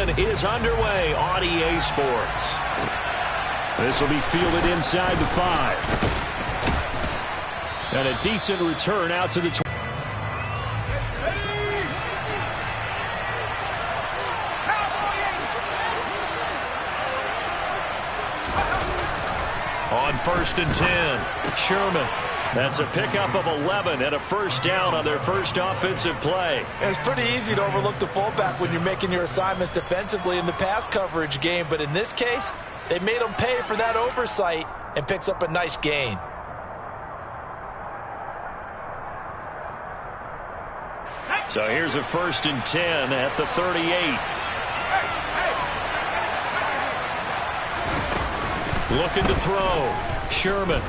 10 is underway on EA Sports. This will be fielded inside the 5. And a decent return out to the 20. On 1st and 10, Sherman. That's a pickup of 11 and a first down on their first offensive play. It's pretty easy to overlook the fullback when you're making your assignments defensively in the pass coverage game, but in this case, they made him pay for that oversight and picks up a nice gain. So here's a 1st and 10 at the 38. Looking to throw. Sherman.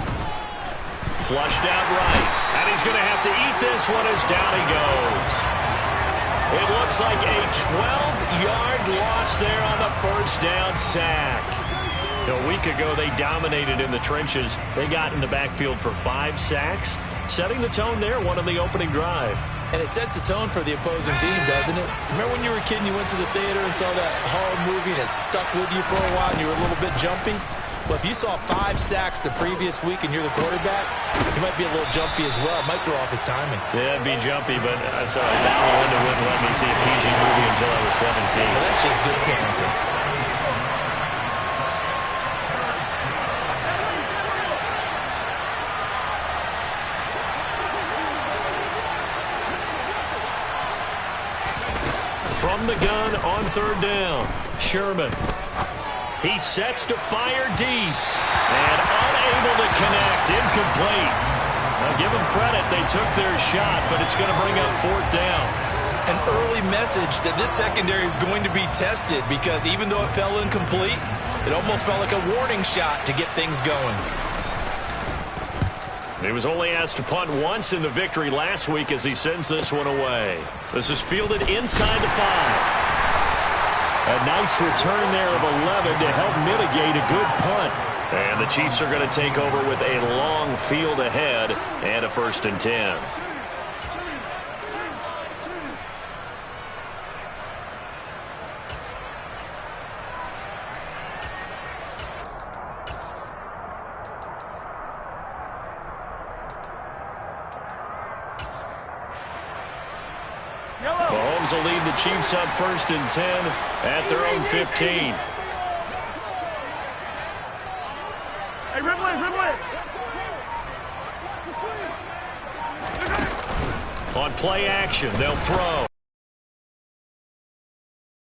Flushed out right. And he's going to have to eat this one as down he goes. It looks like a 12-yard loss there on the first down sack. A week ago, they dominated in the trenches. They got in the backfield for 5 sacks, setting the tone there, one on the opening drive. And it sets the tone for the opposing team, doesn't it? Remember when you were a kid and you went to the theater and saw that horror movie and it stuck with you for a while and you were a little bit jumpy? Well, if you saw 5 sacks the previous week and you're the quarterback, you might be a little jumpy as well. It might throw off his timing. Yeah, it'd be jumpy, but sorry, that little window wouldn't let me see a PG movie until I was 17. Well, that's just good parenting. From the gun on 3rd down, Sherman. He sets to fire deep and unable to connect, incomplete. Now give them credit, they took their shot, but it's going to bring up 4th down. An early message that this secondary is going to be tested because even though it fell incomplete, it almost felt like a warning shot to get things going. He was only asked to punt once in the victory last week as he sends this one away. This is fielded inside the 5. A nice return there of 11 to help mitigate a good punt. And the Chiefs are going to take over with a long field ahead and a 1st and 10. Mahomes will lead the Chiefs up 1st and 10 at their own 15. Hey, Ridley. On play action, they'll throw.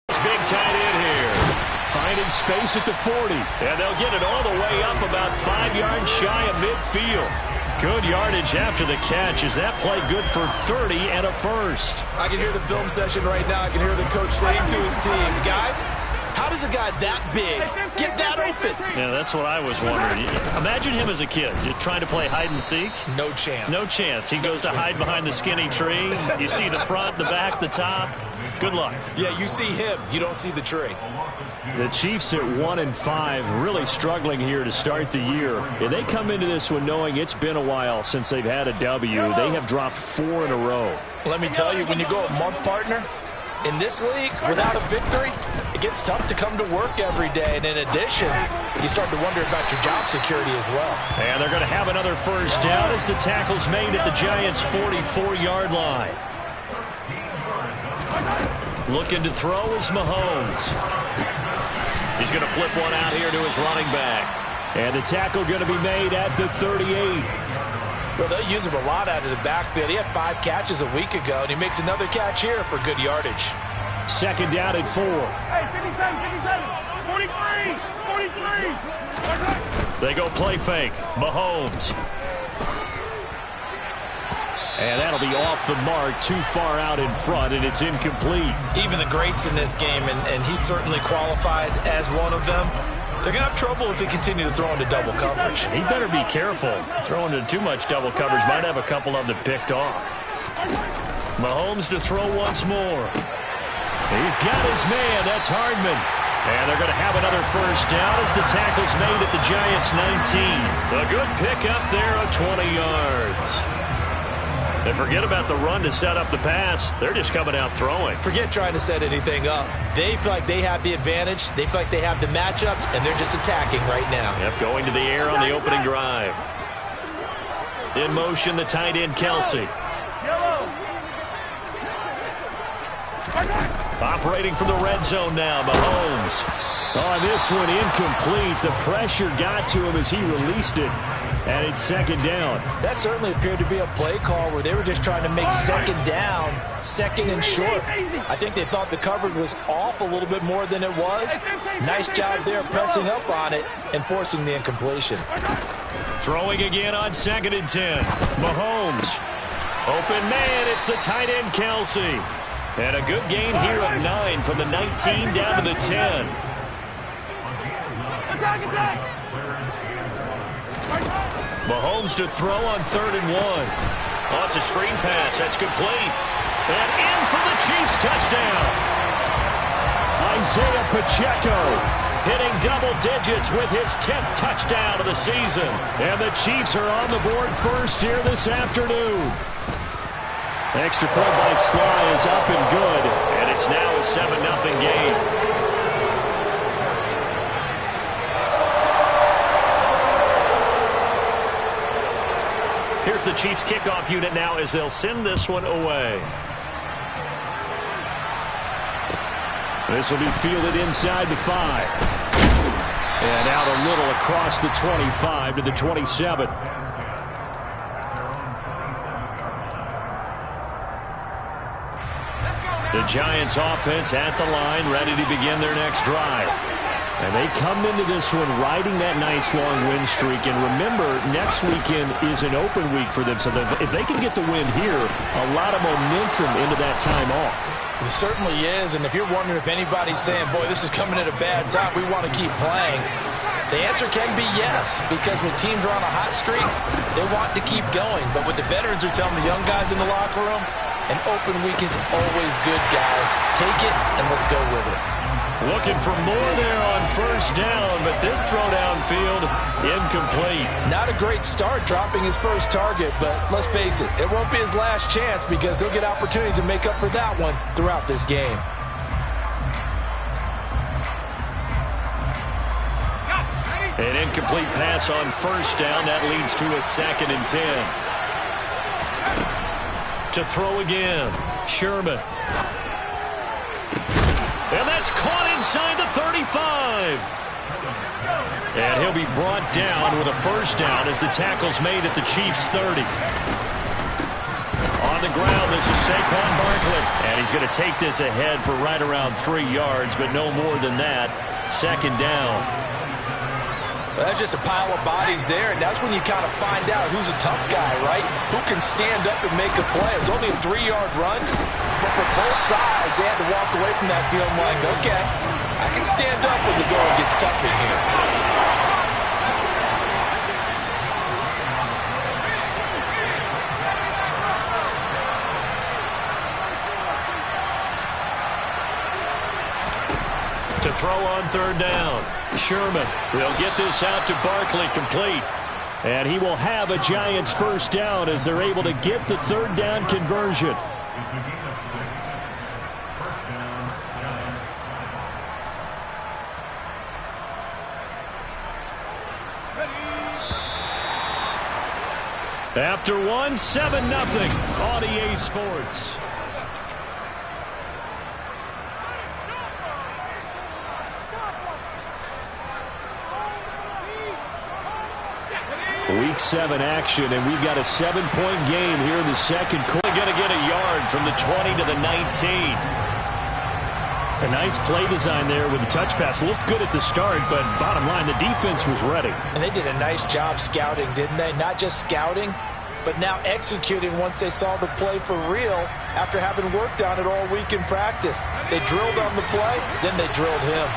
Big tight end here. Finding space at the 40. And they'll get it all the way up about 5 yards shy of midfield. Good yardage after the catch. Is that play good for 30 and a first? I can hear the film session right now. I can hear the coach saying to his team, guys, how does a guy that big get that open? Yeah, that's what I was wondering. Imagine him as a kid. You're trying to play hide and seek. No chance. No chance. He goes to hide behind the skinny tree. You see the front, the back, the top. Good luck. Yeah, you see him. You don't see the tree. The Chiefs at 1-5, really struggling here to start the year. And they come into this one knowing it's been a while since they've had a W. They have dropped 4 in a row. Let me tell you, when you go a month partner, in this league, without a victory, it gets tough to come to work every day. And in addition, you start to wonder about your job security as well. And they're going to have another first down as the tackle's made at the Giants' 44-yard line. Looking to throw is Mahomes. He's going to flip one out here to his running back. And the tackle going to be made at the 38. Well, they use him a lot out of the backfield. He had 5 catches a week ago, and he makes another catch here for good yardage. 2nd down at 4. Hey, 57, 43. They go play fake. Mahomes. And that'll be off the mark, too far out in front, and it's incomplete. Even the greats in this game, and he certainly qualifies as one of them, they're going to have trouble if they continue to throw into double coverage. He better be careful. Throwing into too much double coverage might have a couple of them picked off. Mahomes to throw once more. He's got his man. That's Hardman. And they're going to have another first down as the tackle's made at the Giants' 19. A good pickup there of 20 yards. And forget about the run to set up the pass. They're just coming out throwing. Forget trying to set anything up. They feel like they have the advantage. They feel like they have the matchups, and they're just attacking right now. Yep, going to the air on the opening drive. In motion, the tight end, Kelsey. Operating from the red zone now, Mahomes. Oh, this one incomplete. The pressure got to him as he released it, and it's second down. That certainly appeared to be a play call where they were just trying to make second down, second and short. I think they thought the coverage was off a little bit more than it was. Nice job there pressing up on it and forcing the incompletion. Throwing again on 2nd and 10. Mahomes. Open man, it's the tight end, Kelsey. And a good gain here of 9 from the 19 down to the 10. Mahomes to throw on 3rd and 1. Oh, it's a screen pass. That's complete. And in for the Chiefs touchdown. Isaiah Pacheco hitting double digits with his 10th touchdown of the season. And the Chiefs are on the board first here this afternoon. Extra point by Sly is up and good. And it's now a 7-0 game. Here's the Chiefs kickoff unit now as they'll send this one away. This will be fielded inside the 5. And out a little across the 25 to the 27. The Giants offense at the line, ready to begin their next drive. And they come into this one riding that nice long win streak. And remember, next weekend is an open week for them. So if they can get the win here, a lot of momentum into that time off. It certainly is. And if you're wondering if anybody's saying, boy, this is coming at a bad time, we want to keep playing, the answer can be yes. Because when teams are on a hot streak, they want to keep going. But what the veterans are telling the young guys in the locker room, an open week is always good, guys. Take it and let's go with it. Looking for more there on 1st down, but this throw downfield incomplete. Not a great start dropping his first target, but let's face it, it won't be his last chance because he'll get opportunities to make up for that one throughout this game. An incomplete pass on 1st down. That leads to a 2nd and 10. To throw again, Sherman. And that's caught inside the 35. And he'll be brought down with a 1st down as the tackle's made at the Chiefs' 30. On the ground, this is Saquon Barkley. And he's going to take this ahead for right around 3 yards, but no more than that. 2nd down. Well, that's just a pile of bodies there, and that's when you kind of find out who's a tough guy, right? Who can stand up and make a play. It's only a 3-yard run, but for both sides, they had to walk away from that feeling like, okay, I can stand up when the going gets tough in here. To throw on 3rd down. Sherman will get this out to Barkley, complete. And he will have a Giants 1st down as they're able to get the 3rd down conversion. After one, 7-0 on EA Sports. Week 7 action, and we've got a 7-point game here in the second quarter. Going to get a yard from the 20 to the 19. A nice play design there with the touch pass. Looked good at the start, but bottom line, the defense was ready. And they did a nice job scouting, didn't they? Not just scouting, but now executing once they saw the play for real after having worked on it all week in practice. They drilled on the play, then they drilled him.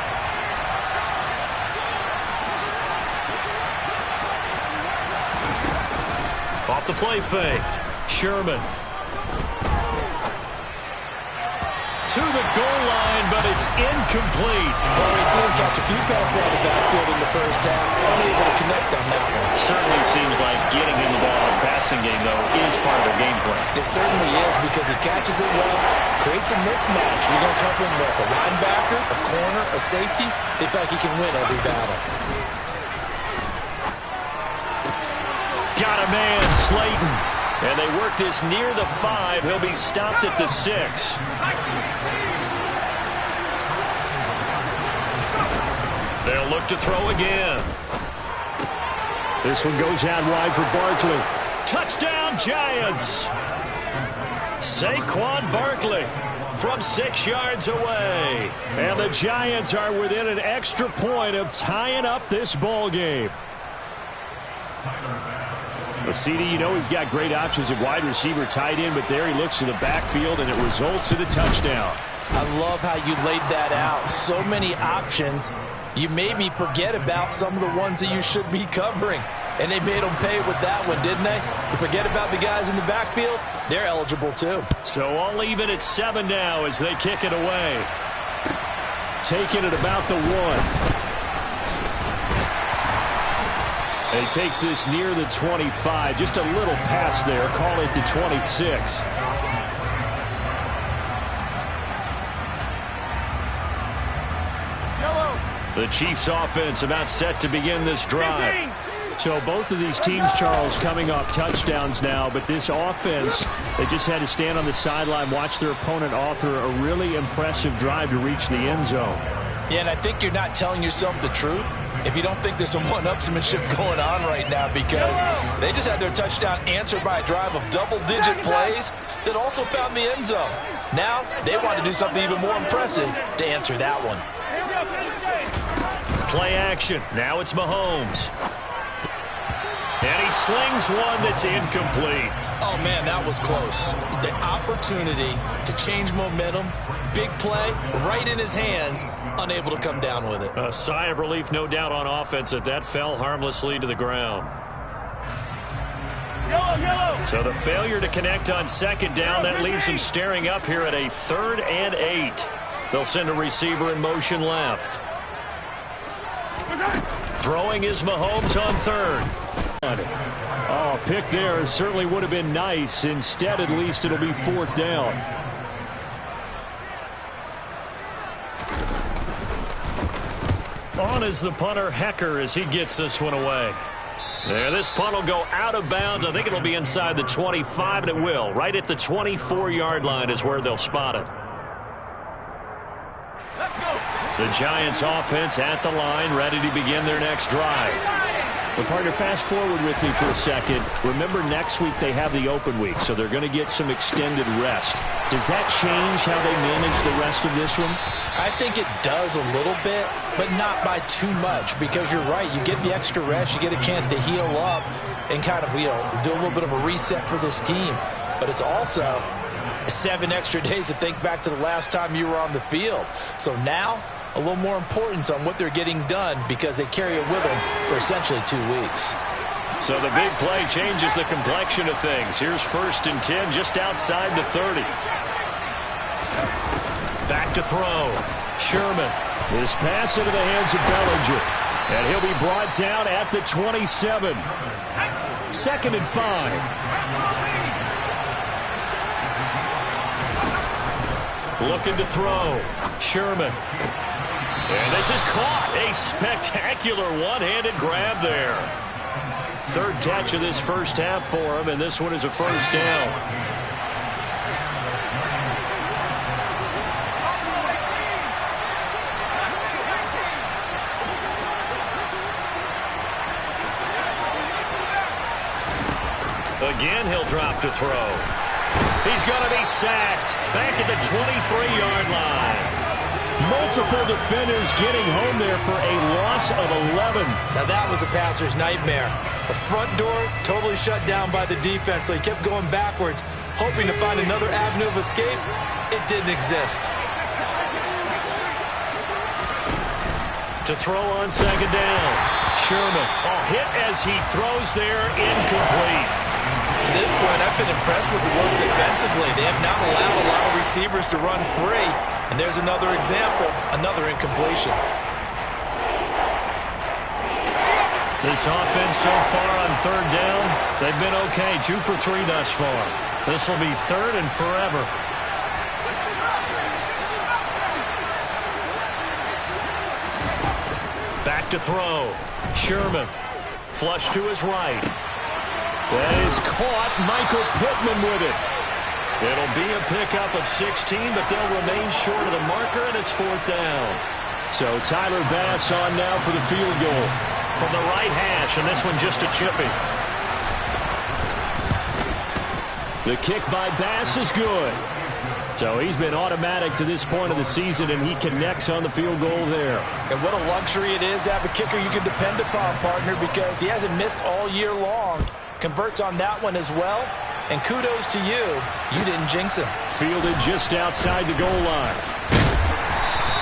Off the play fake. Sherman. to the goal line, but it's incomplete. Well, we've seen him catch a few passes out of the backfield in the first half, unable to connect on that one. Certainly seems like getting him the ball in the passing game, though, is part of their game plan. It certainly is, because he catches it well, creates a mismatch. You're going to cover him with a linebacker, a corner, a safety. They feel like he can win every battle. Got a man, Slayton. And they work this near the 5. He'll be stopped at the 6. They'll look to throw again. This one goes out wide for Barkley. Touchdown, Giants. Saquon Barkley from 6 yards away. And the Giants are within an extra point of tying up this ball game. The CD, you know he's got great options at wide receiver, tight end, but there he looks to the backfield, and it results in a touchdown. I love how you laid that out. So many options. You maybe forget about some of the ones that you should be covering. And they made them pay with that one, didn't they? You forget about the guys in the backfield, they're eligible too. So all even at 7 now as they kick it away. Taking it about the 1. He takes this near the 25. Just a little pass there. Call it the 26. The Chiefs offense about set to begin this drive. So both of these teams, Charles, coming off touchdowns now, but this offense, they just had to stand on the sideline, watch their opponent author a really impressive drive to reach the end zone. Yeah, and I think you're not telling yourself the truth if you don't think there's some one-upsmanship going on right now, because they just had their touchdown answered by a drive of double-digit plays that also found the end zone. Now they want to do something even more impressive to answer that one. Play action. Now it's Mahomes. And he slings one that's incomplete. Oh, man, that was close. The opportunity to change momentum, big play, right in his hands, unable to come down with it. A sigh of relief, no doubt, on offense that fell harmlessly to the ground. So the failure to connect on 2nd down, that leaves them staring up here at a 3rd and 8. They'll send a receiver in motion left. Throwing is Mahomes on 3rd. Oh, pick there certainly would have been nice. Instead, at least it'll be 4th down. On is the punter, Hecker, as he gets this one away. There, this punt will go out of bounds. I think it'll be inside the 25, and it will. Right at the 24-yard line is where they'll spot it. Let's go. The Giants offense at the line, ready to begin their next drive. Well, partner, fast forward with me for a second. Remember, next week they have the open week, so they're going to get some extended rest. Does that change how they manage the rest of this one? I think it does a little bit, but not by too much, because you're right. You get the extra rest, you get a chance to heal up and kind of, do a little bit of a reset for this team. But it's also 7 extra days to think back to the last time you were on the field. So now, a little more importance on what they're getting done, because they carry it with them for essentially 2 weeks. So the big play changes the complexion of things. Here's 1st and 10 just outside the 30. Back to throw. Sherman. This pass into the hands of Bellinger. And he'll be brought down at the 27. 2nd and 5. Looking to throw. Sherman. And this is caught. A spectacular one-handed grab there. 3rd catch of this first half for him, and this one is a 1st down. Again, he'll drop to throw. He's going to be sacked back at the 23-yard line. Multiple defenders getting home there for a loss of 11. Now that was a passer's nightmare. The front door totally shut down by the defense, so he kept going backwards, hoping to find another avenue of escape. It didn't exist. To throw on 2nd down. Sherman. Hit as he throws there, incomplete. To this point, I've been impressed with the work defensively. They have not allowed a lot of receivers to run free. And there's another example, another incompletion. This offense so far on third down, they've been okay. 2 for 3 thus far. This will be third and forever. Back to throw. Sherman. Flush to his right. That is caught. Michael Pittman with it. It'll be a pickup of 16, but they'll remain short of the marker, and it's fourth down. So Tyler Bass on now for the field goal. From the right hash, and this one just a chipping. The kick by Bass is good. So he's been automatic to this point of the season, and he connects on the field goal there. And what a luxury it is to have a kicker you can depend upon, partner, because he hasn't missed all year long. Converts on that one as well. And kudos to you. You didn't jinx him. Fielded just outside the goal line.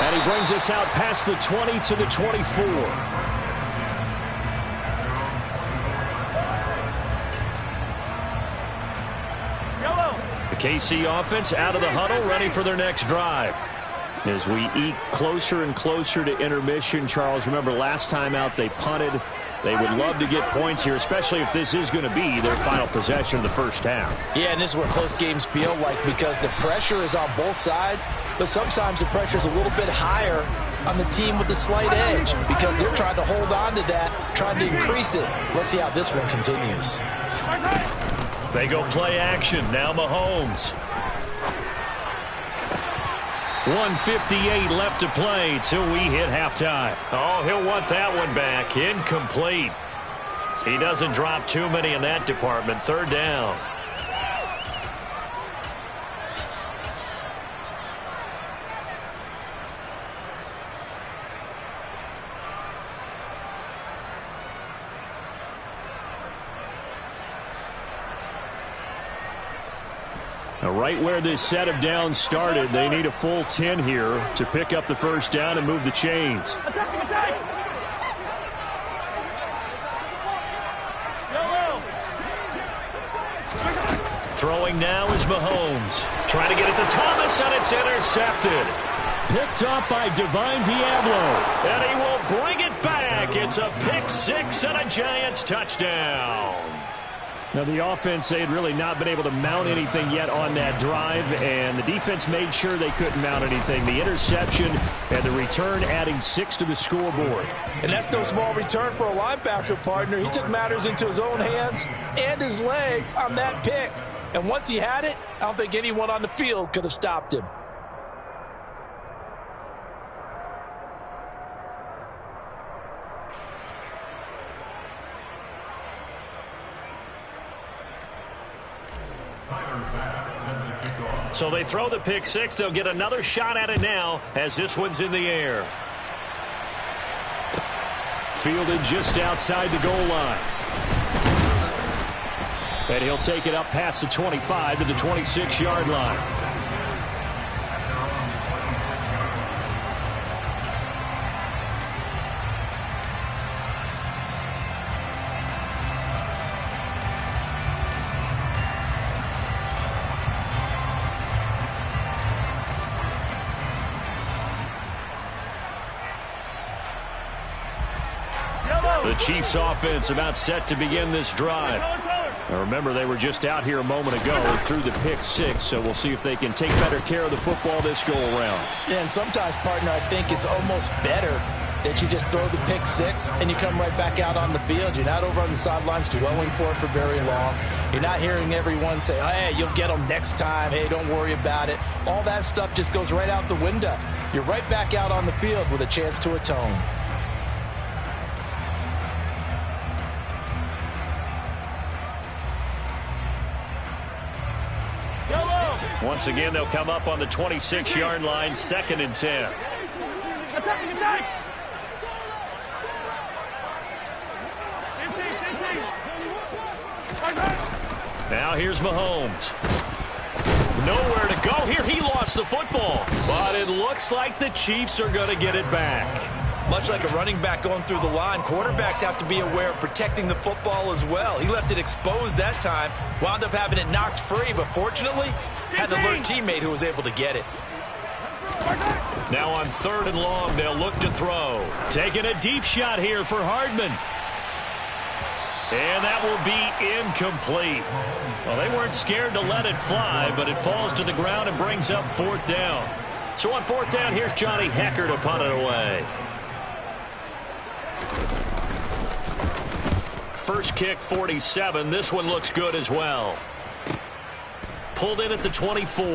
And he brings us out past the 20 to the 24. KC offense out of the huddle, ready for their next drive. As we eke closer and closer to intermission, Charles, remember last time out they punted. They would love to get points here, especially if this is going to be their final possession of the first half. Yeah, and this is what close games feel like because the pressure is on both sides, but sometimes the pressure is a little bit higher on the team with the slight edge because they're trying to hold on to that, trying to increase it. Let's see how this one continues. They go play action. Now Mahomes. 1:58 left to play till we hit halftime. Oh, he'll want that one back. Incomplete. He doesn't drop too many in that department. Third down. Now, right where this set of downs started, they need a full 10 here to pick up the first down and move the chains. Throwing now is Mahomes. Trying to get it to Thomas, and it's intercepted. Picked up by Divine Diablo. And he will bring it back. It's a pick six and a Giants touchdown. Now, the offense, they had really not been able to mount anything yet on that drive, and the defense made sure they couldn't mount anything. The interception and the return adding 6 to the scoreboard. And that's no small return for a linebacker, partner. He took matters into his own hands and his legs on that pick. And once he had it, I don't think anyone on the field could have stopped him. So they throw the pick six. They'll get another shot at it now as this one's in the air. Fielded just outside the goal line. And he'll take it up past the 25 to the 26-yard line. The Chiefs offense about set to begin this drive. Now remember, they were just out here a moment ago through the pick six, so we'll see if they can take better care of the football this go around. Yeah, and sometimes, partner, I think it's almost better that you just throw the pick six and you come right back out on the field. You're not over on the sidelines dwelling for it for very long. You're not hearing everyone say, hey, you'll get them next time. Hey, don't worry about it. All that stuff just goes right out the window. You're right back out on the field with a chance to atone. Once again, they'll come up on the 26-yard line, 2nd and 10. Attack! Now here's Mahomes. Nowhere to go here. He lost the football. But it looks like the Chiefs are going to get it back. Much like a running back going through the line, quarterbacks have to be aware of protecting the football as well. He left it exposed that time, wound up having it knocked free, but fortunately, had an alert teammate who was able to get it. Now on 3rd and long, they'll look to throw. Taking a deep shot here for Hardman. And that will be incomplete. Well, they weren't scared to let it fly, but it falls to the ground and brings up 4th down. So on 4th down, here's Johnny Hekker to punt it away. First kick, 47. This one looks good as well. Pulled in at the 24.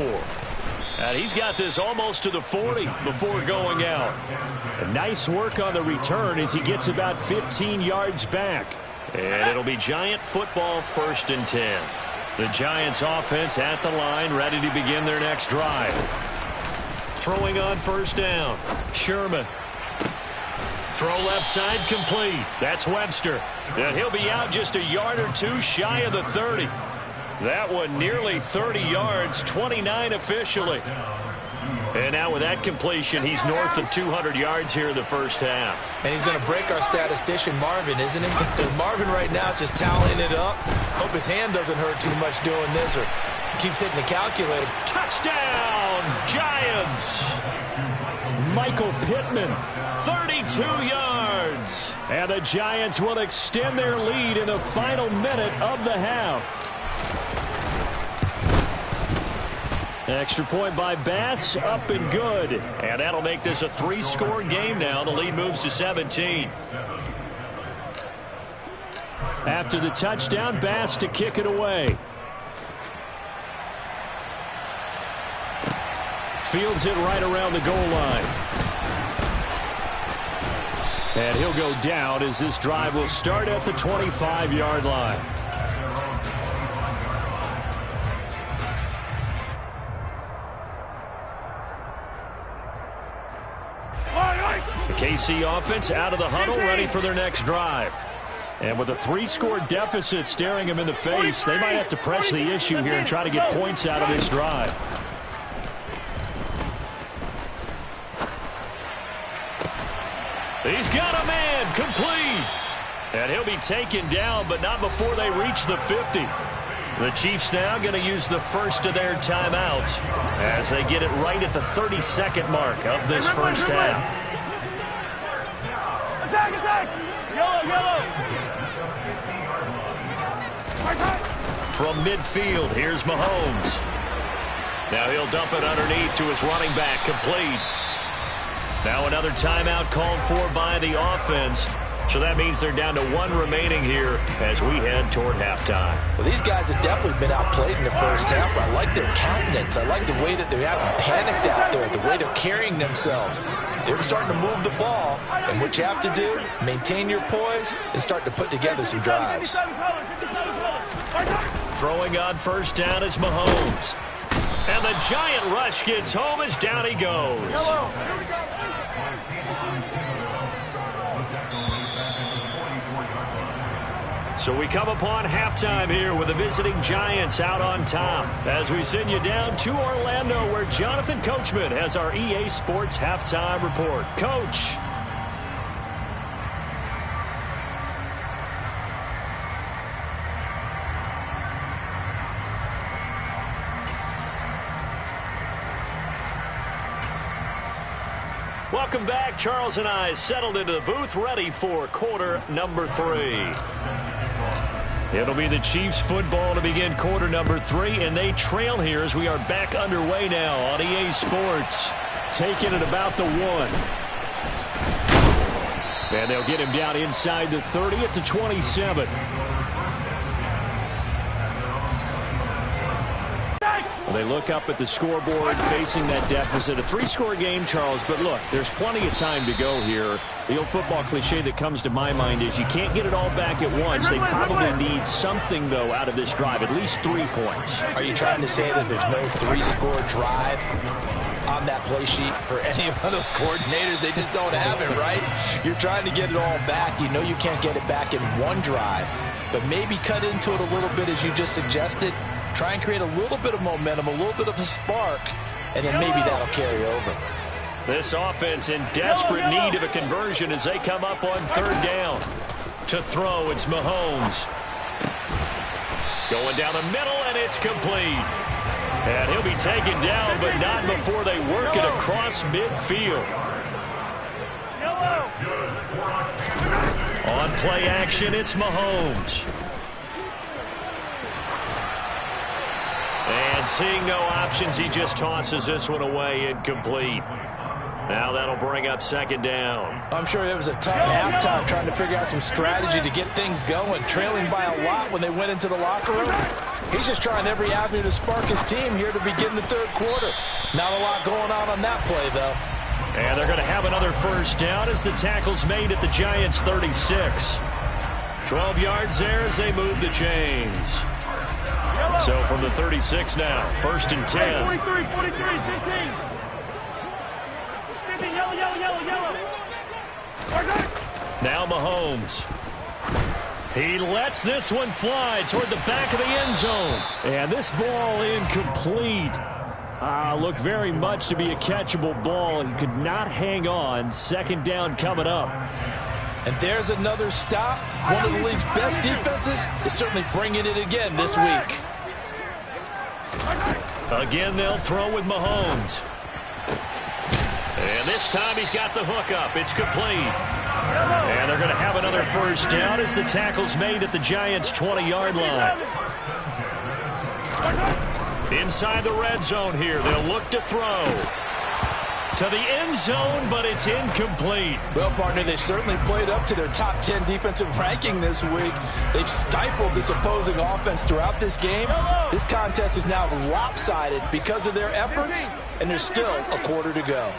And he's got this almost to the 40 before going out. And nice work on the return as he gets about 15 yards back. And it'll be Giant football, 1st and 10. The Giants offense at the line, ready to begin their next drive. Throwing on 1st down. Sherman. Throw left side complete. That's Webster. And he'll be out just a yard or two shy of the 30. That one nearly 30 yards, 29 officially. And now with that completion, he's north of 200 yards here in the first half. And he's going to break our statistician Marvin, isn't he? Because Marvin right now is just tallying it up. Hope his hand doesn't hurt too much doing this or keeps hitting the calculator. Touchdown, Giants! Michael Pittman. 32 yards. And the Giants will extend their lead in the final minute of the half. Extra point by Bass, up and good. And that'll make this a 3-score game now. The lead moves to 17. After the touchdown, Bass to kick it away. Fields it right around the goal line. And he'll go down as this drive will start at the 25-yard line. The KC offense out of the huddle, ready for their next drive. And with a 3-score deficit staring them in the face, they might have to press the issue here and try to get points out of this drive. He's got a man, complete. And he'll be taken down, but not before they reach the 50. The Chiefs now going to use the first of their timeouts as they get it right at the 32nd mark of this first half. Attack, attack! Yellow, yellow! From midfield, here's Mahomes. Now he'll dump it underneath to his running back, complete. Now another timeout called for by the offense. So that means they're down to 1 remaining here as we head toward halftime. Well, these guys have definitely been outplayed in the first half, but I like their countenance. I like the way that they're having panicked out there, the way they're carrying themselves. They're starting to move the ball, and what you have to do, maintain your poise and start to put together some drives. Throwing on 1st down is Mahomes. And the giant rush gets home as down he goes. So we come upon halftime here with the visiting Giants out on top as we send you down to Orlando where Jonathan Coachman has our EA Sports halftime report. Coach. Welcome back. Charles and I settled into the booth ready for quarter number 3. It'll be the Chiefs football to begin quarter number 3, and they trail here as we are back underway now on EA Sports. Taking it about the 1. And they'll get him down inside the 30 at the 27. Well, they look up at the scoreboard facing that deficit. A 3-score game, Charles, but look, there's plenty of time to go here. The old football cliche that comes to my mind is you can't get it all back at once. They probably need something, though, out of this drive, at least 3 points. Are you trying to say that there's no 3-score drive on that play sheet for any of those coordinators? They just don't have it, right? You're trying to get it all back. You know you can't get it back in one drive, but maybe cut into it a little bit as you just suggested. Try and create a little bit of momentum, a little bit of a spark, and then maybe that'll carry over. This offense in desperate need of a conversion as they come up on 3rd down. To throw, it's Mahomes. Going down the middle, and it's complete. And he'll be taken down, but not before they work it across midfield. On play action, it's Mahomes. And seeing no options, he just tosses this one away, incomplete. Now that'll bring up second down. I'm sure it was a tough halftime trying to figure out some strategy to get things going, trailing by a lot when they went into the locker room. He's just trying every avenue to spark his team here to begin the third quarter. Not a lot going on that play, though. And they're going to have another first down as the tackle's made at the Giants' 36. 12 yards there as they move the chains. So from the 36 now, first and 10. 43, 43, 15. Yellow. Now Mahomes. He lets this one fly toward the back of the end zone. And this ball incomplete. Looked very much to be a catchable ball and could not hang on. Second down coming up. And there's another stop. One of the league's best defenses is certainly bringing it again this week. Again, they'll throw with Mahomes. And this time he's got the hook up. It's complete. And they're going to have another first down as the tackle's made at the Giants' 20-yard line. Inside the red zone here, they'll look to throw. To the end zone, but it's incomplete. Well, partner, they certainly played up to their top 10 defensive ranking this week. They've stifled this opposing offense throughout this game. This contest is now lopsided because of their efforts, and there's still a quarter to go.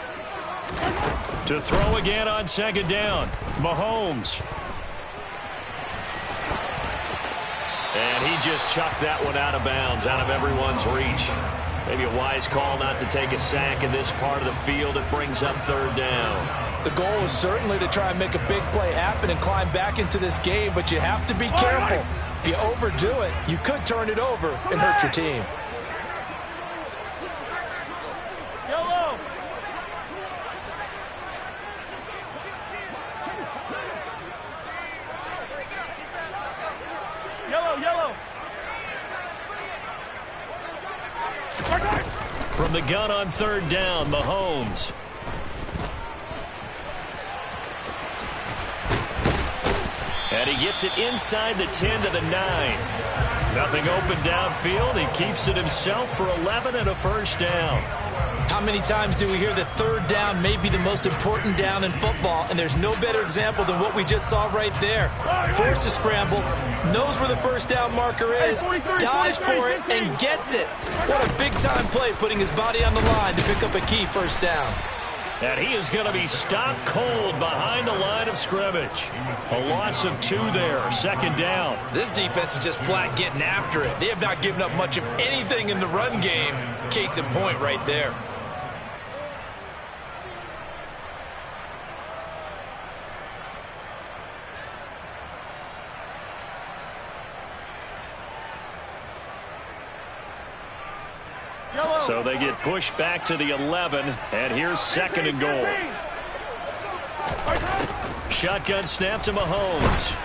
To throw again on second down, Mahomes. And he just chucked that one out of bounds, out of everyone's reach. Maybe a wise call not to take a sack in this part of the field. It brings up third down. The goal is certainly to try and make a big play happen and climb back into this game, but you have to be careful. If you overdo it, you could turn it over and hurt your team. Yellow. From the gun on third down, Mahomes. And he gets it inside the 10 to the 9. Nothing open downfield. He keeps it himself for 11 and a first down. How many times do we hear that third down may be the most important down in football, and there's no better example than what we just saw right there. Forced to scramble, knows where the first down marker is, dives for it, and gets it. What a big-time play, putting his body on the line to pick up a key first down. And he is going to be stopped cold behind the line of scrimmage. A loss of 2 there, second down. This defense is just flat getting after it. They have not given up much of anything in the run game. Case in point right there. So they get pushed back to the 11, and here's second and goal. Shotgun snap to Mahomes.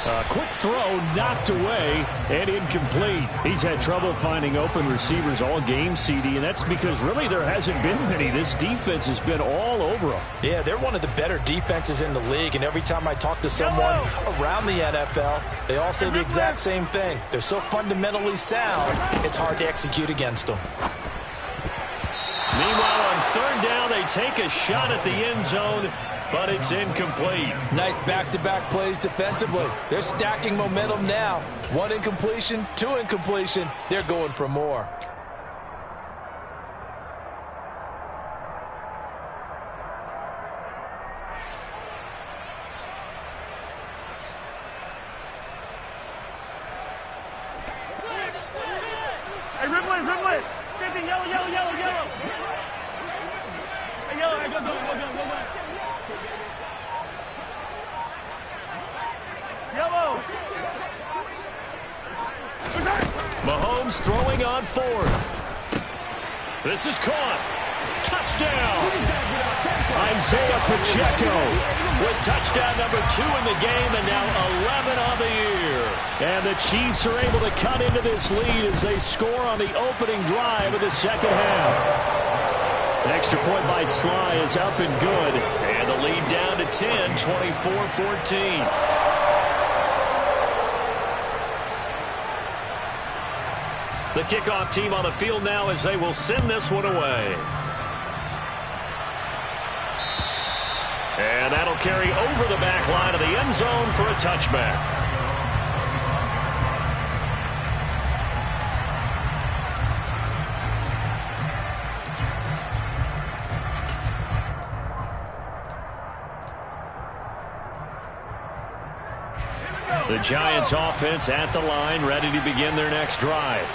A quick throw knocked away and incomplete. He's had trouble finding open receivers all game, CD, and that's because really there hasn't been many. This defense has been all over them. Yeah, they're one of the better defenses in the league, and every time I talk to someone around the NFL, they all say the exact same thing. They're so fundamentally sound, it's hard to execute against them. Meanwhile, on third down, they take a shot at the end zone, but it's incomplete. Nice back-to-back plays defensively. They're stacking momentum now. 1 incompletion, 2 incompletion. They're going for more. Hey, Rimlet. 50, yellow. Hey, yellow, go. Yellow. Mahomes throwing on fourth. This is caught. Touchdown. Isaiah Pacheco with touchdown number 2 in the game, and now 11 on the year. And the Chiefs are able to cut into this lead as they score on the opening drive of the second half. An extra point by Sly is up and good. And the lead down to 10, 24-14. The kickoff team on the field now as they will send this one away. And that'll carry over the back line of the end zone for a touchback. The Giants offense at the line, ready to begin their next drive.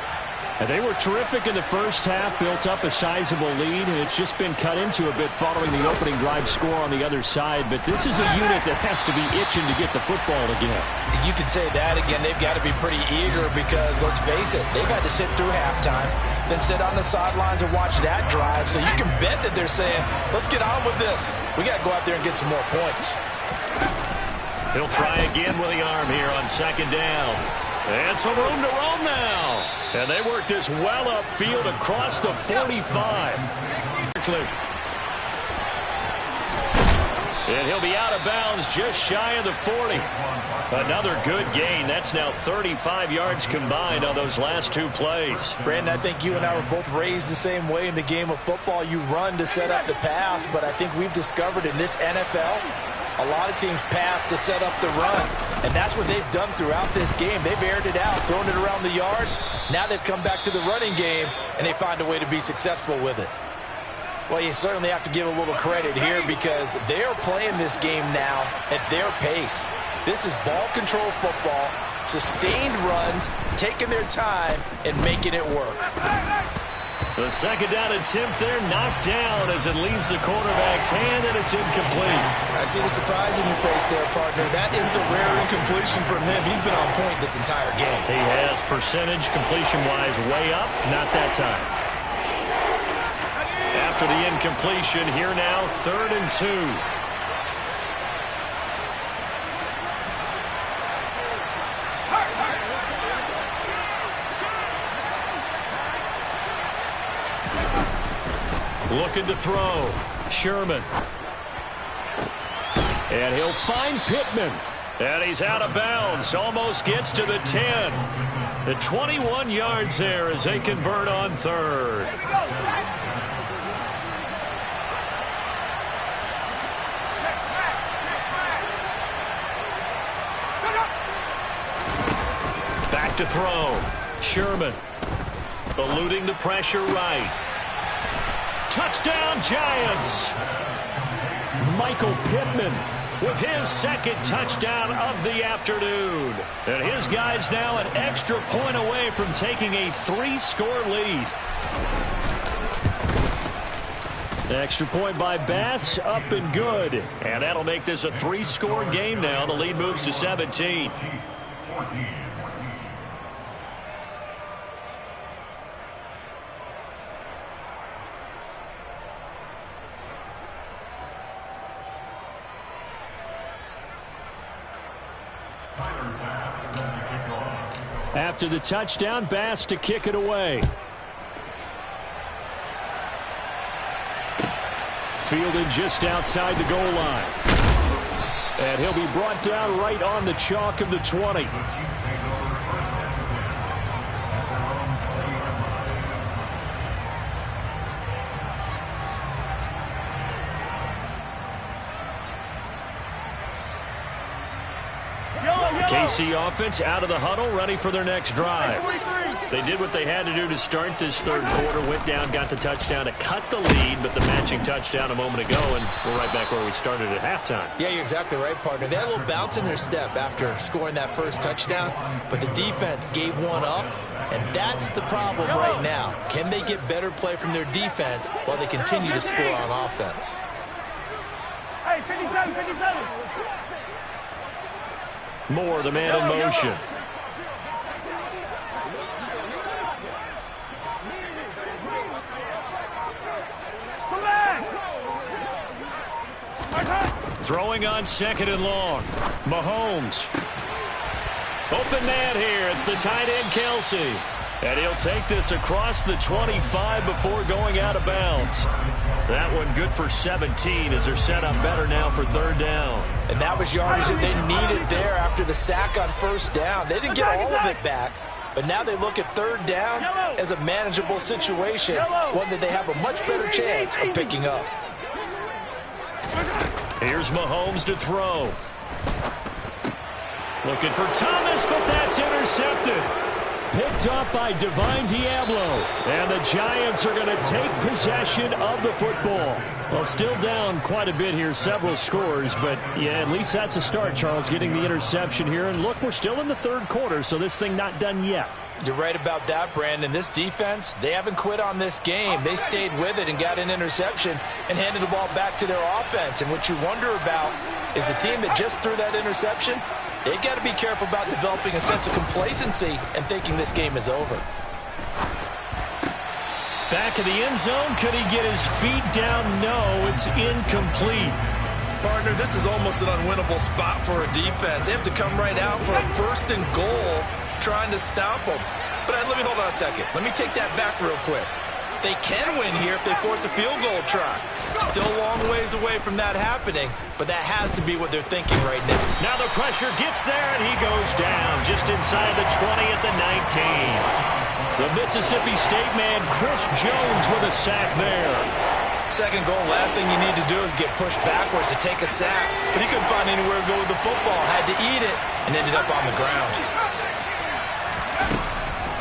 And they were terrific in the first half, built up a sizable lead, and it's just been cut into a bit following the opening drive score on the other side. But this is a unit that has to be itching to get the football again. You can say that again. They've got to be pretty eager because, let's face it, they've had to sit through halftime, then sit on the sidelines and watch that drive. So you can bet that they're saying, let's get on with this. We got to go out there and get some more points. He'll try again with the arm here on second down. And some room to roam now. And they work this well upfield across the 45. And he'll be out of bounds just shy of the 40. Another good gain. That's now 35 yards combined on those last two plays. Brandon, I think you and I were both raised the same way in the game of football. You run to set up the pass, but I think we've discovered in this NFL, a lot of teams pass to set up the run, and that's what they've done throughout this game. They've aired it out, thrown it around the yard. Now they've come back to the running game, and they find a way to be successful with it. Well, you certainly have to give a little credit here because they're playing this game now at their pace. This is ball control football, sustained runs, taking their time, and making it work. The second down attempt there knocked down as it leaves the quarterback's hand, and it's incomplete. I see the surprise in your face there, partner. That is a rare incompletion from him. He's been on point this entire game. He has percentage completion-wise way up, not that time. After the incompletion, here now, 3rd and 2. Looking to throw. Sherman. And he'll find Pittman. And he's out of bounds. Almost gets to the 10. The 21 yards there as they convert on 3rd. Back to throw. Sherman. Eluding the pressure right. Touchdown, Giants! Michael Pittman with his second touchdown of the afternoon. And his guys now an extra point away from taking a 3-score lead. The extra point by Bass, up and good. And that'll make this a 3-score game now. The lead moves to 17. After the touchdown, Bass to kick it away. Fielded just outside the goal line. And he'll be brought down right on the chalk of the 20. KC offense out of the huddle, ready for their next drive. They did what they had to do to start this third quarter, went down, got the touchdown to cut the lead, but the matching touchdown a moment ago, and we're right back where we started at halftime. Yeah, you're exactly right, partner. They had a little bounce in their step after scoring that first touchdown, but the defense gave one up, and that's the problem right now. Can they get better play from their defense while they continue to score on offense? Hey, 57, 57. Moore, the man in motion. Throwing on 2nd and long. Mahomes. Open man here. It's the tight end, Kelsey. And he'll take this across the 25 before going out of bounds. That one good for 17 as they're set up better now for third down. And that was yardage that they needed there after the sack on first down. They didn't get all of it back, but now they look at third down as a manageable situation, one that they have a much better chance of picking up. Here's Mahomes to throw. Looking for Thomas, but that's intercepted. Picked up by Divine Diablo. And the Giants are going to take possession of the football. Well, still down quite a bit here, several scores. But, yeah, at least that's a start, Charles, getting the interception here. And, look, we're still in the third quarter, so this thing not done yet. You're right about that, Brandon. This defense, they haven't quit on this game. They stayed with it and got an interception and handed the ball back to their offense. And what you wonder about is the team that just threw that interception, they've got to be careful about developing a sense of complacency and thinking this game is over. Back in the end zone. Could he get his feet down? No, it's incomplete. Partner, this is almost an unwinnable spot for a defense. They have to come right out for a first and goal trying to stop them. But let me hold on a second. Let me take that back real quick. They can win here if they force a field goal try. Still a long ways away from that happening, but that has to be what they're thinking right now. Now the pressure gets there, and he goes down just inside the 20 at the 19. The Mississippi State man, Chris Jones, with a sack there. Second goal, last thing you need to do is get pushed backwards to take a sack. But he couldn't find anywhere to go with the football. Had to eat it and ended up on the ground.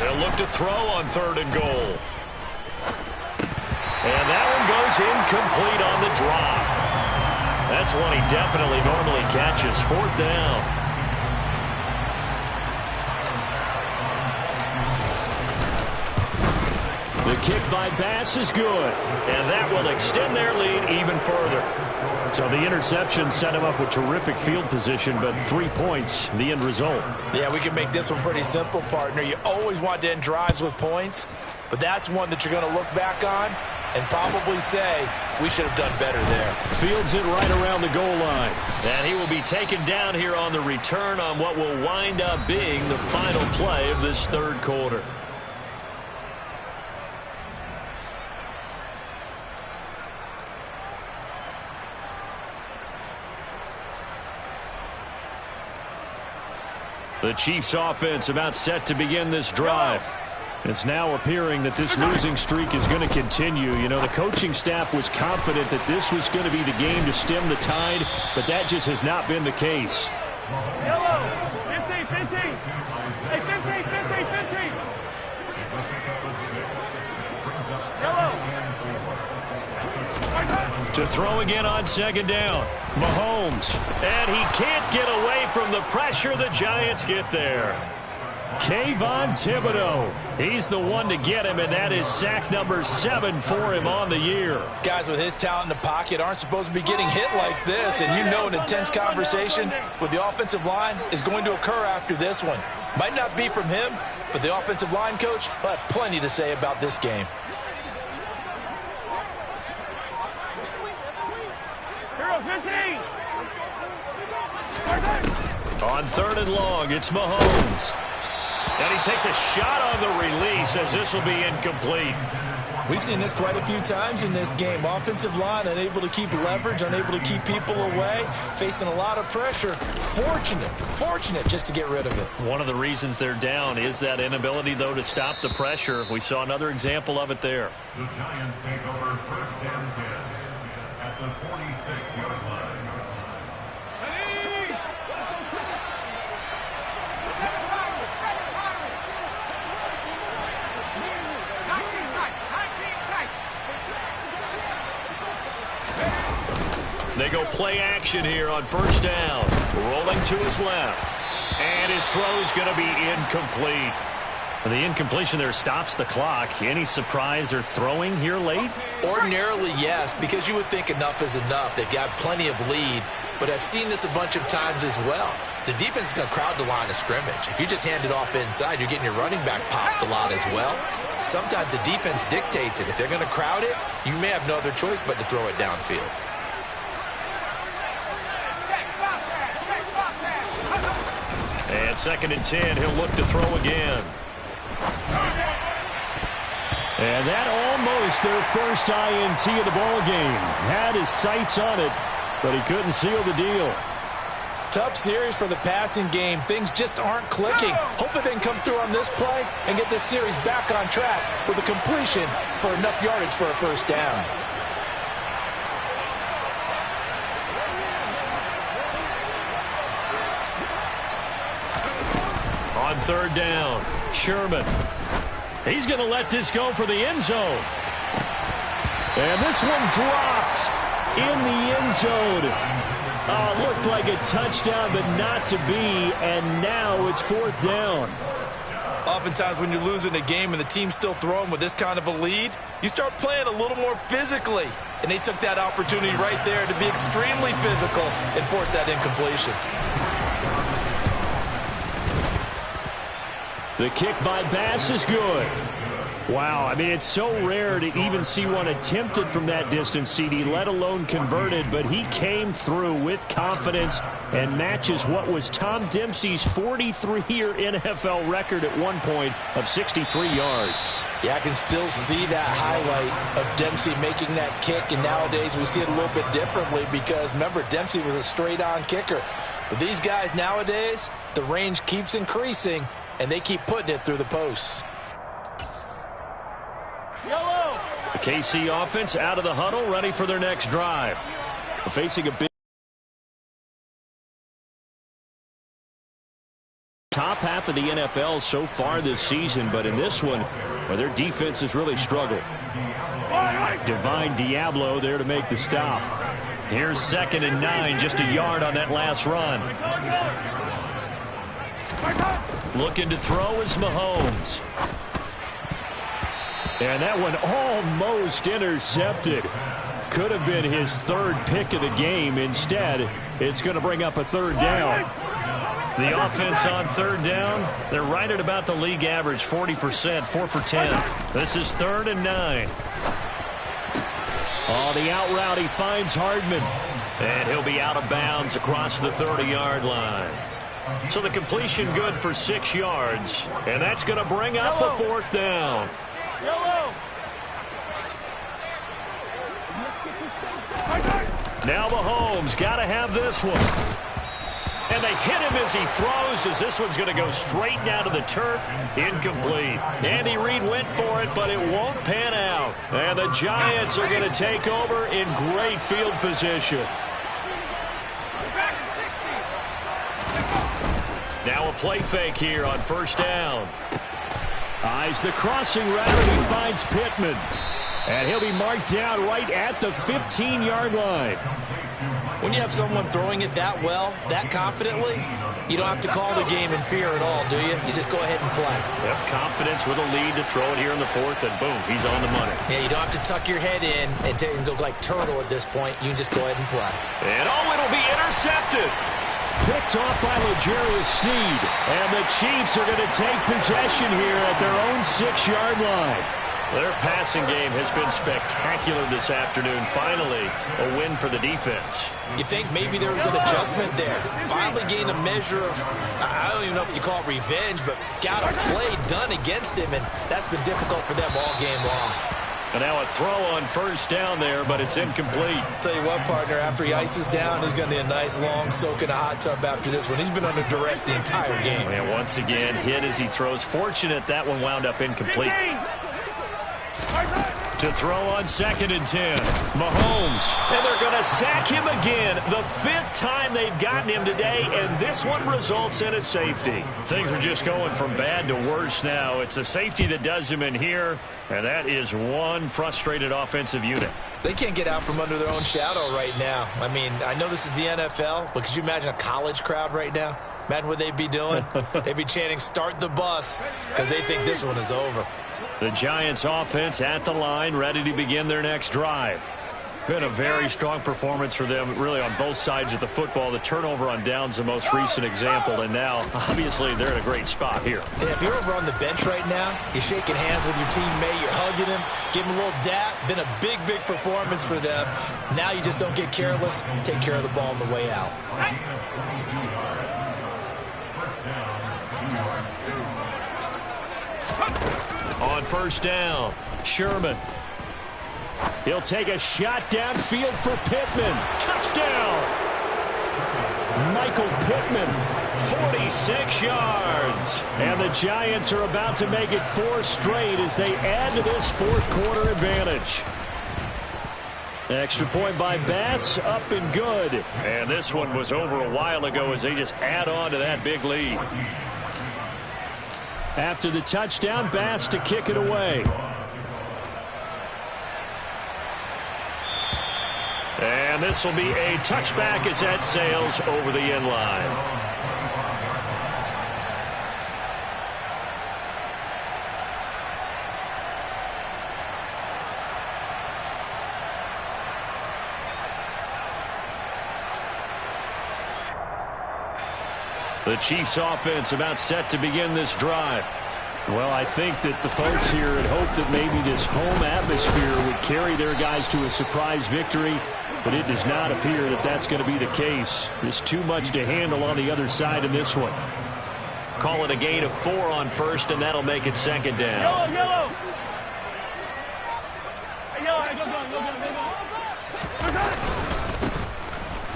They'll look to throw on third and goal. And that one goes incomplete on the drop. That's one he definitely normally catches. Fourth down. The kick by Bass is good, and that will extend their lead even further. So the interception set him up with terrific field position, but 3 points, the end result. Yeah, we can make this one pretty simple, partner. You always want to end drives with points, but that's one that you're going to look back on and probably say, we should have done better there. Fields it right around the goal line. And he will be taken down here on the return on what will wind up being the final play of this third quarter. The Chiefs offense about set to begin this drive. It's now appearing that this losing streak is going to continue. You know, the coaching staff was confident that this was going to be the game to stem the tide, but that just has not been the case. Yellow. 15, 15. Hey, 15, 15, 15. Yellow. To throw again on second down. Mahomes. And he can't get away from the pressure. The Giants get there. Kayvon Thibodeaux. He's the one to get him, and that is sack number 7 for him on the year. Guys with his talent in the pocket aren't supposed to be getting hit like this, and you know an intense conversation with the offensive line is going to occur after this one. Might not be from him, but the offensive line coach will have plenty to say about this game. On third and long, it's Mahomes. And he takes a shot on the release as this will be incomplete. We've seen this quite a few times in this game. Offensive line unable to keep leverage, unable to keep people away, facing a lot of pressure. Fortunate just to get rid of it. One of the reasons they're down is that inability, though, to stop the pressure. We saw another example of it there. The Giants take over first and 10 at the 46-yard line. They go play action here on first down. Rolling to his left. And his throw's going to be incomplete. The incompletion there stops the clock. Any surprise they're throwing here late? Ordinarily, yes, because you would think enough is enough. They've got plenty of lead, but I've seen this a bunch of times as well. The defense is going to crowd the line of scrimmage. If you just hand it off inside, you're getting your running back popped a lot as well. Sometimes the defense dictates it. If they're going to crowd it, you may have no other choice but to throw it downfield. And 2nd and 10. He'll look to throw again. And that almost their first INT of the ball game. Had his sights on it, but he couldn't seal the deal. Tough series for the passing game. Things just aren't clicking. Hoping they can come through on this play and get this series back on track with a completion for enough yardage for a first down. On 3rd down, Sherman. He's going to let this go for the end zone. And this one dropped in the end zone. Looked like a touchdown, but not to be, and now it's 4th down. Oftentimes when you're losing a game and the team's still throwing with this kind of a lead, you start playing a little more physically. And they took that opportunity right there to be extremely physical and force that incompletion. The kick by Bass is good. Wow, I mean, it's so rare to even see one attempted from that distance, CD, let alone converted, but he came through with confidence and matches what was Tom Dempsey's 43-year NFL record at one point of 63 yards. Yeah, I can still see that highlight of Dempsey making that kick, and nowadays we see it a little bit differently because, remember, Dempsey was a straight-on kicker. But these guys nowadays, the range keeps increasing, and they keep putting it through the posts. The KC offense out of the huddle, ready for their next drive. Facing a big top half of the NFL so far this season, but in this one, well, their defense has really struggled. Divine Diablo there to make the stop. Here's 2nd and 9, just a yard on that last run. Looking to throw is Mahomes. And that one almost intercepted. Could have been his 3rd pick of the game. Instead, it's going to bring up a 3rd down. The offense on 3rd down, they're right at about the league average, 40%, 4 for 10. This is 3rd and 9. Oh, the out route, he finds Hardman. And he'll be out of bounds across the 30-yard line. So the completion good for 6 yards. And that's going to bring up a 4th down. Now Mahomes got to have this one. And they hit him as he throws, as this one's going to go straight down to the turf. Incomplete. Andy Reid went for it, but it won't pan out. And the Giants are going to take over in great field position. Now a play fake here on 1st down. Eyes the crossing route, and he finds Pittman. And he'll be marked down right at the 15-yard line. When you have someone throwing it that well, that confidently, you don't have to call the game in fear at all, do you? You just go ahead and play. Yep, confidence with a lead to throw it here in the 4th, and boom, he's on the money. Yeah, you don't have to tuck your head in and go like turtle at this point. You can just go ahead and play. And it'll be intercepted. Picked off by L'Jarius Sneed. And the Chiefs are going to take possession here at their own 6-yard line. Their passing game has been spectacular this afternoon. Finally, a win for the defense. You think maybe there was an adjustment there. Finally gained a measure of, I don't even know if you call it revenge, but got a play done against him, and that's been difficult for them all game long. And now a throw on 1st down there, but it's incomplete. Tell you what, partner, after he ices down, he's going to need a nice long soak in a hot tub after this one. He's been under duress the entire game. And once again, hit as he throws. Fortunate that one wound up incomplete. To throw on 2nd and 10. Mahomes. And they're going to sack him again. The 5th time they've gotten him today, and this one results in a safety. Things are just going from bad to worse now. It's a safety that does him in here, and that is one frustrated offensive unit. They can't get out from under their own shadow right now. I mean, I know this is the NFL, but could you imagine a college crowd right now? Imagine what they'd be doing. They'd be chanting, "Start the bus," because they think this one is over. The Giants offense at the line, ready to begin their next drive. Been a very strong performance for them, really, on both sides of the football. The turnover on downs, the most recent example, and now, obviously, they're in a great spot here. Yeah, if you're over on the bench right now, you're shaking hands with your teammate, you're hugging him, give him a little dap. Been a big, big performance for them. Now you just don't get careless. Take care of the ball on the way out. First down. On first down, Sherman. He'll take a shot downfield for Pittman. Touchdown! Michael Pittman, 46 yards. And the Giants are about to make it 4 straight as they add to this fourth-quarter advantage. Extra point by Bass, up and good. And this one was over a while ago as they just add on to that big lead. After the touchdown, Bass to kick it away. And this will be a touchback as that sails over the end line. The Chiefs offense about set to begin this drive. Well, I think that the folks here had hoped that maybe this home atmosphere would carry their guys to a surprise victory, but it does not appear that that's going to be the case. There's too much to handle on the other side in this one. Call it a gain of 4 on first, and that'll make it second down. Yellow, yellow. Hey, yellow, hey, go.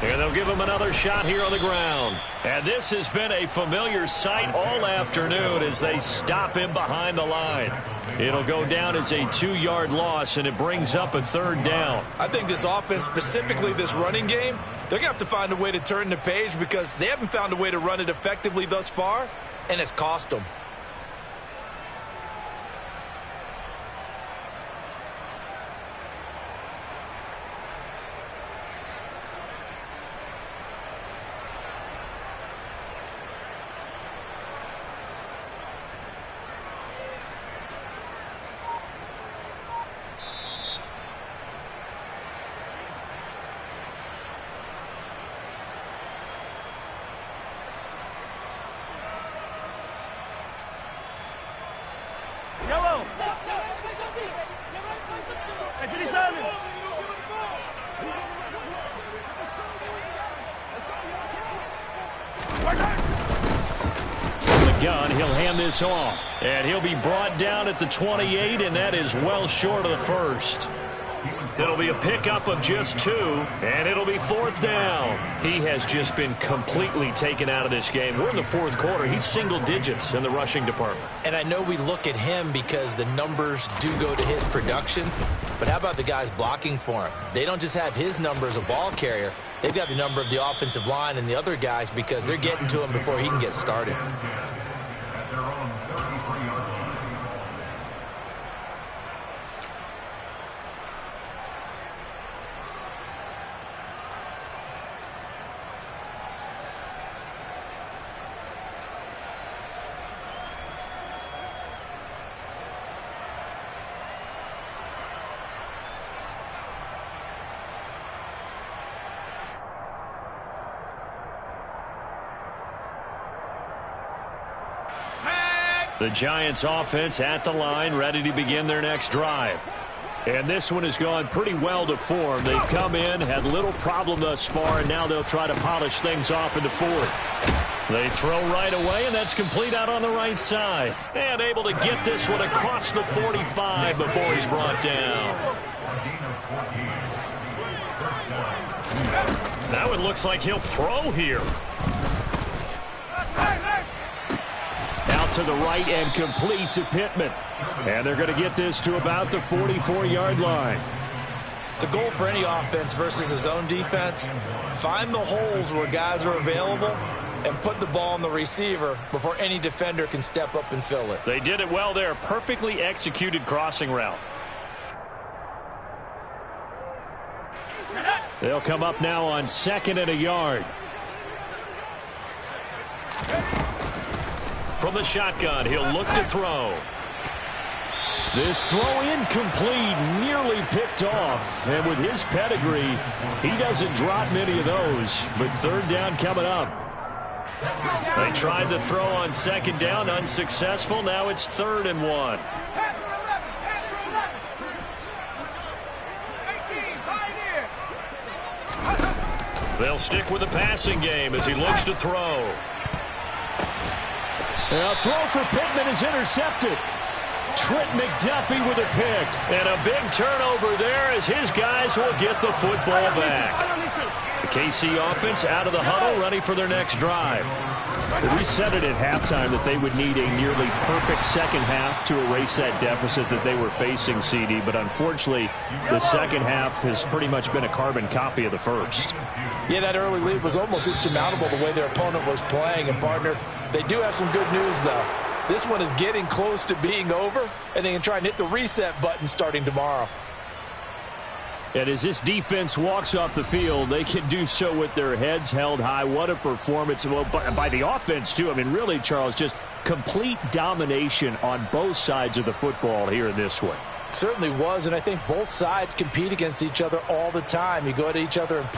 And they'll give him another shot here on the ground. And this has been a familiar sight all afternoon as they stop him behind the line. It'll go down as a 2-yard loss, and it brings up a third down. I think this offense, specifically this running game, they're going to have to find a way to turn the page because they haven't found a way to run it effectively thus far, and it's cost them. Yellow. Hey, 57. From the gun, he'll hand this off. And he'll be brought down at the 28, and that is well short of the first. It'll be a pickup of just 2, and it'll be 4th down. He has just been completely taken out of this game. We're in the 4th quarter. He's single digits in the rushing department. And I know we look at him because the numbers do go to his production, but how about the guys blocking for him? They don't just have his number as a ball carrier. They've got the number of the offensive line and the other guys because they're getting to him before he can get started. At their own 33-yard line. The Giants offense at the line, ready to begin their next drive. And this one has gone pretty well to form. They've come in, had little problem thus far, and now they'll try to polish things off in the 4th. They throw right away, and that's complete out on the right side. And able to get this one across the 45 before he's brought down. That one looks like he'll throw here. To the right and complete to Pittman. And they're going to get this to about the 44-yard line. The goal for any offense versus his own defense, find the holes where guys are available and put the ball on the receiver before any defender can step up and fill it. They did it well there. Perfectly executed crossing route. They'll come up now on 2nd and a yard. From the shotgun, he'll look to throw. This throw incomplete, nearly picked off. And with his pedigree, he doesn't drop many of those. But 3rd down coming up. They tried the throw on 2nd down, unsuccessful. Now it's 3rd and 1. They'll stick with the passing game as he looks to throw. A throw for Pittman is intercepted. Trent McDuffie with a pick. And a big turnover there as his guys will get the football back. The KC offense out of the huddle, ready for their next drive. We said it at halftime that they would need a nearly perfect second half to erase that deficit that they were facing, CD. But unfortunately, the second half has pretty much been a carbon copy of the first. Yeah, that early lead was almost insurmountable the way their opponent was playing. And, partner, they do have some good news, though. This one is getting close to being over, and they can try and hit the reset button starting tomorrow. And as this defense walks off the field, they can do so with their heads held high. What a performance by the offense, too. I mean, really, Charles, just complete domination on both sides of the football here in this one. Certainly was, and I think both sides compete against each other all the time. You go at each other and